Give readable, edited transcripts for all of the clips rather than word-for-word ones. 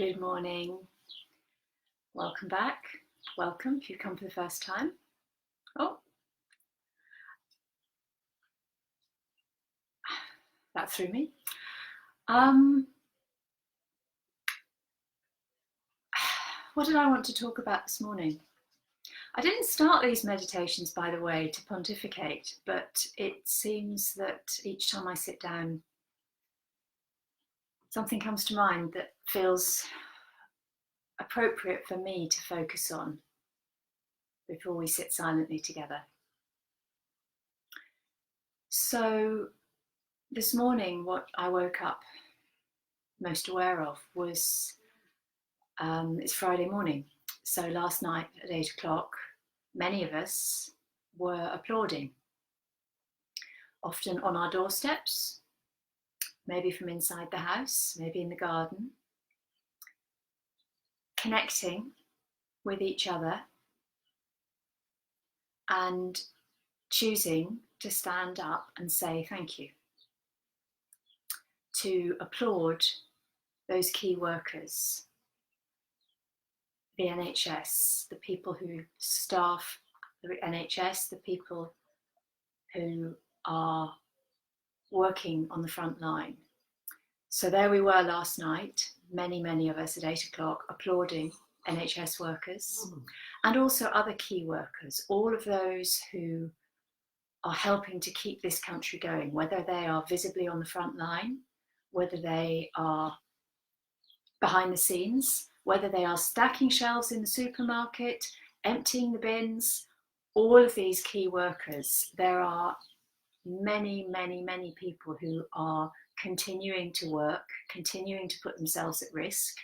Good morning. Welcome back. Welcome if you've come for the first time. Oh, that threw me. What did I want to talk about this morning? I didn't start these meditations, by the way, to pontificate, but it seems that each time I sit down, something comes to mind that feels appropriate for me to focus on before we sit silently together. So this morning, what I woke up most aware of was it's Friday morning. So last night at 8 o'clock, many of us were applauding, often on our doorsteps, maybe from inside the house, maybe in the garden, connecting with each other and choosing to stand up and say thank you, to applaud those key workers, the NHS, the people who staff the NHS, the people who are working on the front line. So there we were last night, many of us at 8 o'clock applauding NHS workers and also other key workers, all of those who are helping to keep this country going, whether they are visibly on the front line, whether they are behind the scenes, whether they are stacking shelves in the supermarket, emptying the bins, all of these key workers. There are many people who are continuing to work, continuing to put themselves at risk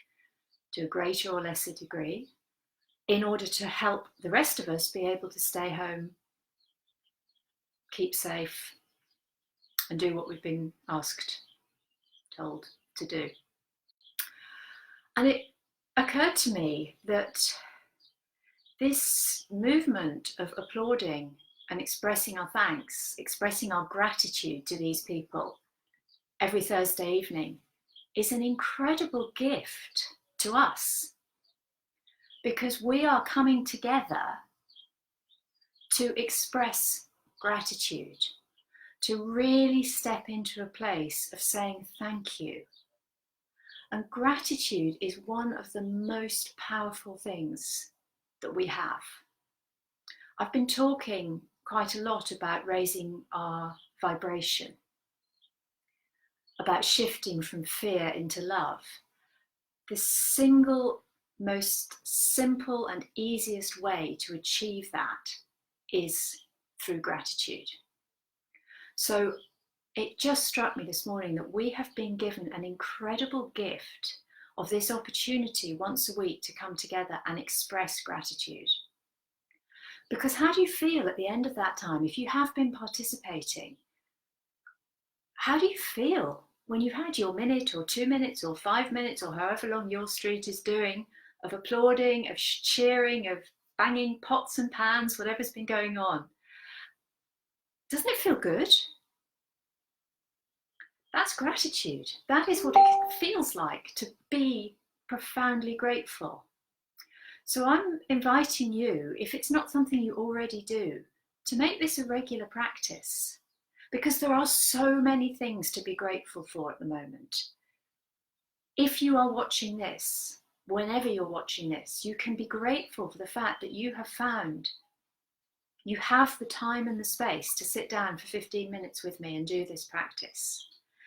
to a greater or lesser degree in order to help the rest of us be able to stay home, keep safe, and do what we've been told to do. And it occurred to me that this movement of applauding and expressing our thanks, expressing our gratitude to these people every Thursday evening is an incredible gift to us, because we are coming together to express gratitude, to really step into a place of saying thank you. And gratitude is one of the most powerful things that we have. I've been talking quite a lot about raising our vibration, about shifting from fear into love. The single most simple and easiest way to achieve that is through gratitude. So it just struck me this morning that we have been given an incredible gift of this opportunity once a week to come together and express gratitude. Because how do you feel at the end of that time, if you have been participating? How do you feel when you've had your minute or 2 minutes or 5 minutes or however long your street is doing of applauding, of cheering, of banging pots and pans, whatever's been going on? Doesn't it feel good? That's gratitude. That is what it feels like to be profoundly grateful. So I'm inviting you, if it's not something you already do, to make this a regular practice, because there are so many things to be grateful for at the moment. If you are watching this, whenever you're watching this, you can be grateful for the fact that you have found you have the time and the space to sit down for 15 minutes with me and do this practice.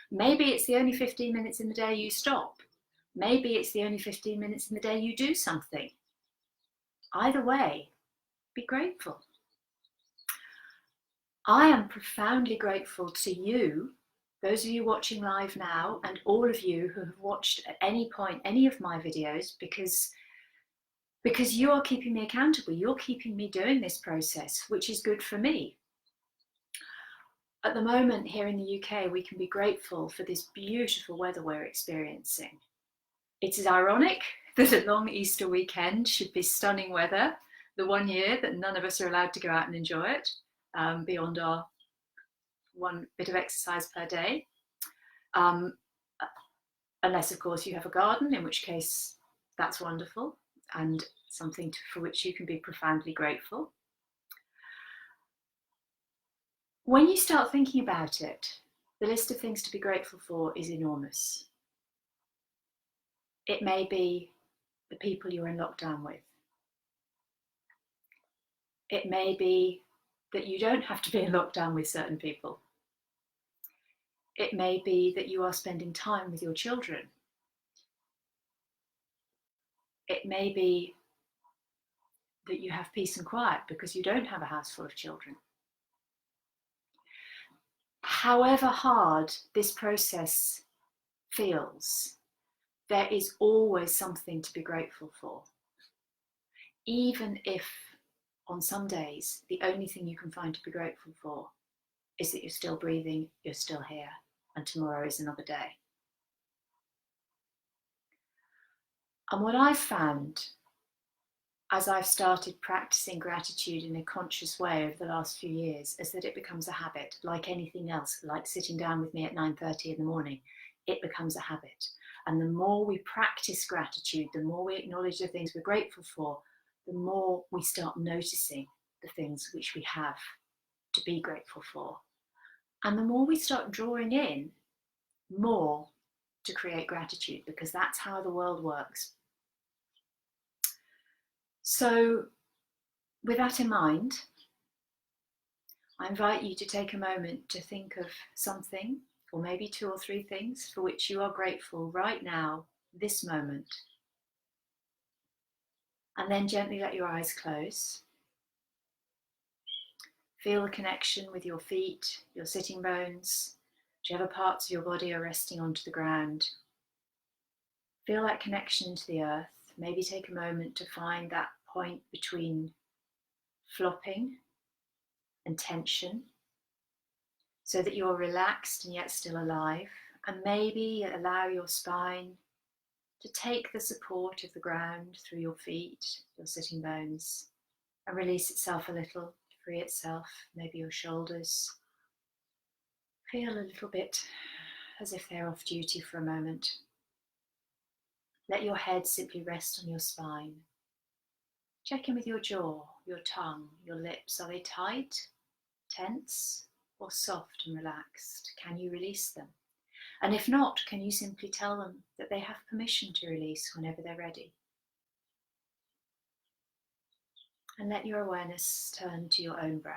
Maybe it's the only 15 minutes in the day you stop. Maybe it's the only 15 minutes in the day you do something. Either way, be grateful. I am profoundly grateful to you, those of you watching live now, and all of you who have watched at any point any of my videos, because you are keeping me accountable. You're keeping me doing this process, which is good for me. At the moment here in the UK, we can be grateful for this beautiful weather we're experiencing. It is ironic that a long Easter weekend should be stunning weather, the one year that none of us are allowed to go out and enjoy it, beyond our one bit of exercise per day. Unless, of course, you have a garden, in which case That's wonderful and something for which you can be profoundly grateful. When you start thinking about it, the list of things to be grateful for is enormous. It may be the people you're in lockdown with. It may be that you don't have to be in lockdown with certain people. It may be that you are spending time with your children. It may be that you have peace and quiet because you don't have a house full of children. However hard this process feels, there is always something to be grateful for. Even if on some days, the only thing you can find to be grateful for is that you're still breathing, you're still here, and tomorrow is another day. And what I've found as I've started practicing gratitude in a conscious way over the last few years is that it becomes a habit, like anything else, like sitting down with me at 9:30 in the morning. It becomes a habit. And the more we practice gratitude, the more we acknowledge the things we're grateful for, the more we start noticing the things which we have to be grateful for. And the more we start drawing in more to create gratitude, because that's how the world works. So with that in mind, I invite you to take a moment to think of something, or maybe 2 or 3 things for which you are grateful right now, this moment. And then gently let your eyes close. Feel the connection with your feet, your sitting bones, whichever parts of your body are resting onto the ground. Feel that connection to the earth. Maybe take a moment to find that point between flopping and tension, so that you're relaxed and yet still alive. And maybe allow your spine to take the support of the ground through your feet, your sitting bones, and release itself a little, free itself, maybe your shoulders. Feel a little bit as if they're off duty for a moment. Let your head simply rest on your spine. Check in with your jaw, your tongue, your lips. Are they tight, tense, or soft and relaxed? Can you release them? And if not, can you simply tell them that they have permission to release whenever they're ready? And let your awareness turn to your own breath.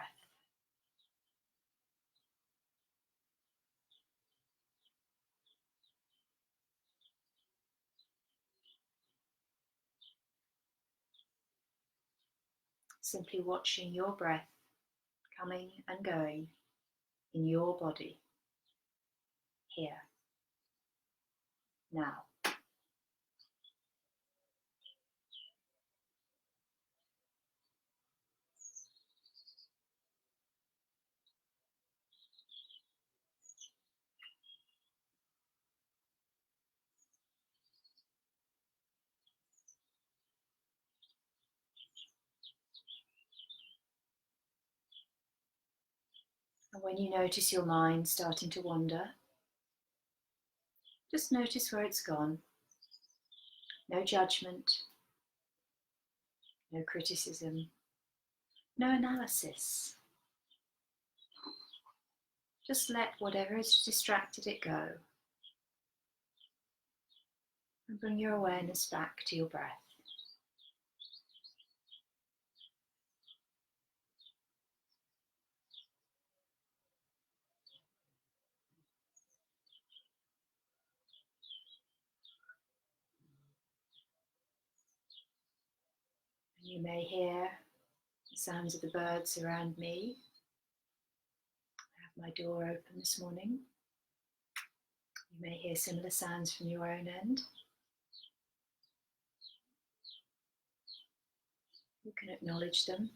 Simply watching your breath coming and going in your body, here, now. And when you notice your mind starting to wander, just notice where it's gone. No judgment, no criticism, no analysis. Just let whatever has distracted it go. And bring your awareness back to your breath. And you may hear the sounds of the birds around me. I have my door open this morning. You may hear similar sounds from your own end. You can acknowledge them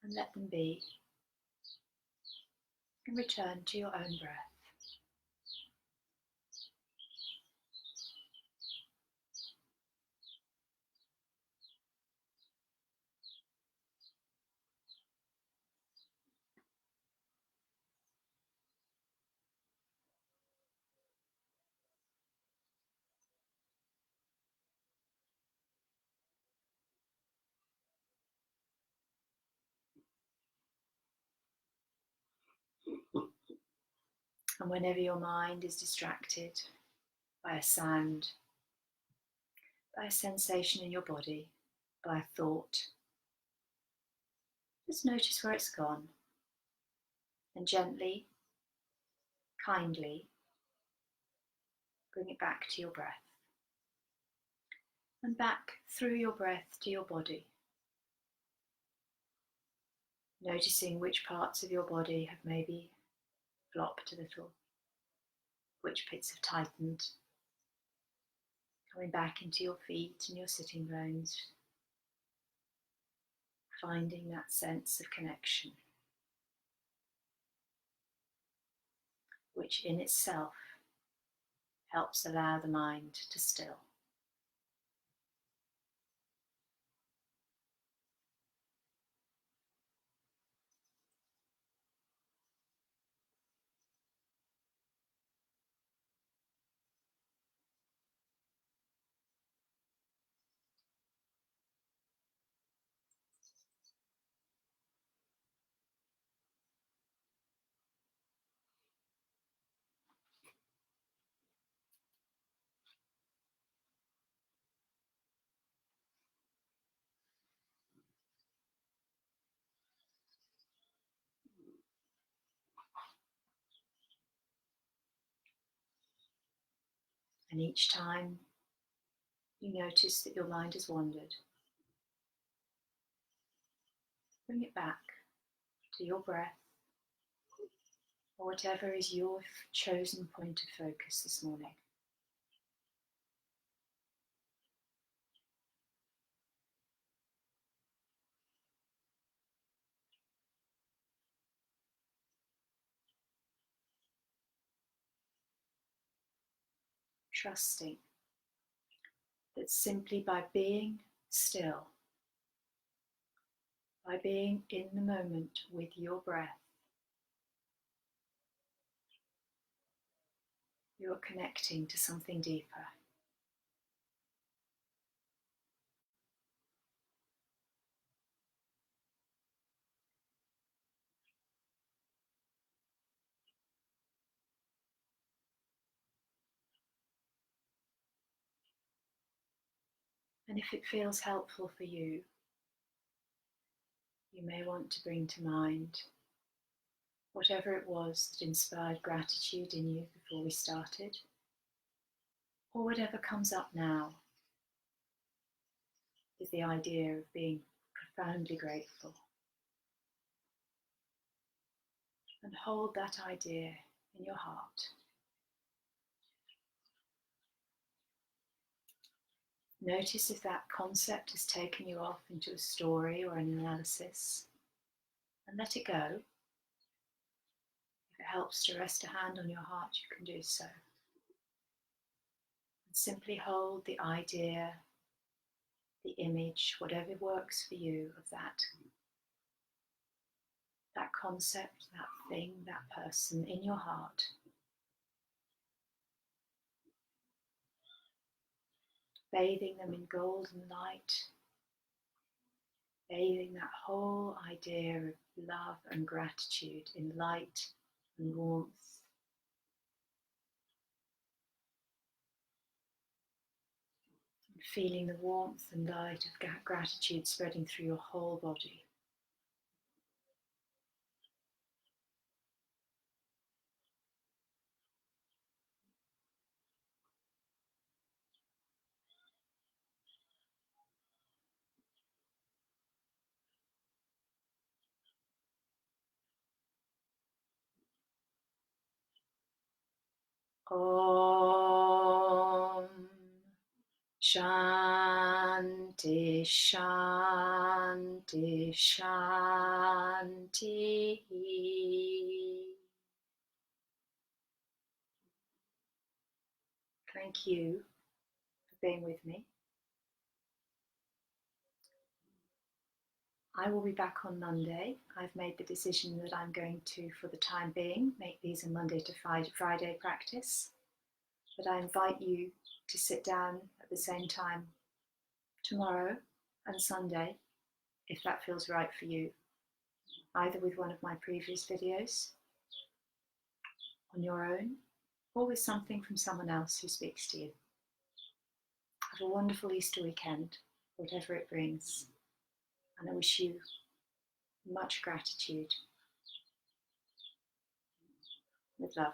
and let them be, and return to your own breath. And whenever your mind is distracted by a sound, by a sensation in your body, by a thought, just notice where it's gone and gently, kindly bring it back to your breath and back through your breath to your body, noticing which parts of your body have maybe flopped a little, which bits have tightened, coming back into your feet and your sitting bones, finding that sense of connection, which in itself helps allow the mind to still. And each time you notice that your mind has wandered, bring it back to your breath or whatever is your chosen point of focus this morning. Trusting that simply by being still, by being in the moment with your breath, you are connecting to something deeper. And if it feels helpful for you, you may want to bring to mind whatever it was that inspired gratitude in you before we started, or whatever comes up now is the idea of being profoundly grateful. And hold that idea in your heart. Notice if that concept has taken you off into a story or an analysis, and let it go. If it helps to rest a hand on your heart, you can do so. And simply hold the idea, the image, whatever works for you of that concept, that thing, that person in your heart. Bathing them in golden light, bathing that whole idea of love and gratitude in light and warmth. And feeling the warmth and light of gratitude spreading through your whole body. Om Shanti Shanti Shanti. Thank you for being with me. I will be back on Monday. I've made the decision that I'm going to, for the time being, make these a Monday to Friday practice. But I invite you to sit down at the same time tomorrow and Sunday, if that feels right for you, either with one of my previous videos on your own or with something from someone else who speaks to you. Have a wonderful Easter weekend, whatever it brings, and I wish you much gratitude. With love.